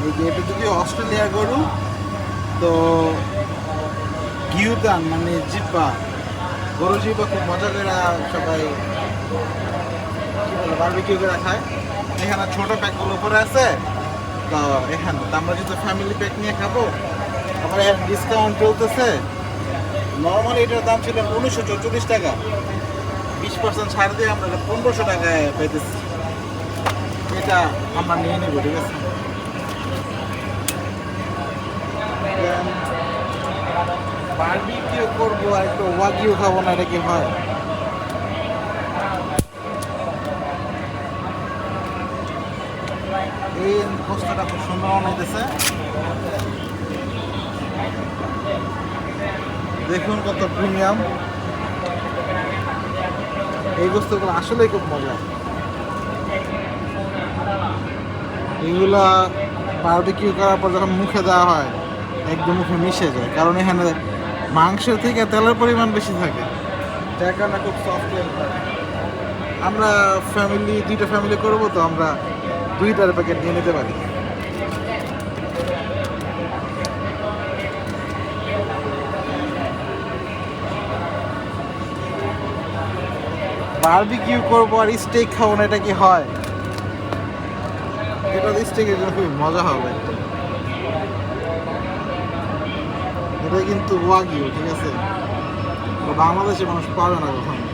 এই যে এটা যদি অস্ট্রেলিয়া গরু তো গিউদান মানে জিব্বা গরু জিব্বা খুব মজা করে সবাই কি বলে বারবিকিউ করে খায়। এখানে ছোট প্যাকগুলো উপরে আছে, তো এখানে তো আমরা যদি ফ্যামিলি প্যাক নিয়ে খাবো, আমার এখন ডিসকাউন্ট চলতেছে। নর্মালি এটার দাম ছিল 1944 টাকা, 20% ছাড় দিয়ে আমরা 1500 টাকায় পেতেছি। এটা আমরা নিয়ে নেবো, ঠিক আছে। বারবিকিউ করবো আর একটু ওয়াগিউ খাবো না, এটা কি হয়? এই গোস্তটা খুব সুন্দর বানাইতেছে, দেখুন কত প্রিমিয়াম। এই গোস্তগুলো আসলেই খুব মজা। এগুলা বারবিকিউ করার পর যখন মুখে দেওয়া হয় একদম মুখে মিশে যায়, কারণ এখানে মাংসের থেকে তেলের পরিমাণ বেশি থাকে, যার কারণে খুব সফট হয়। আমরা দুইটা ফ্যামিলি করবো, তো আমরা 2টার প্যাকেট নিয়ে নিতে পারি। বারবিকিউ করবো আর স্টেক খাবো না, এটা কি হয়? এটা স্টেকের জন্য খুবই মজা হবে। এটা কিন্তু ওয়াগিউ, ঠিক আছে, বাংলাদেশে মানুষ পাবে না কখনো।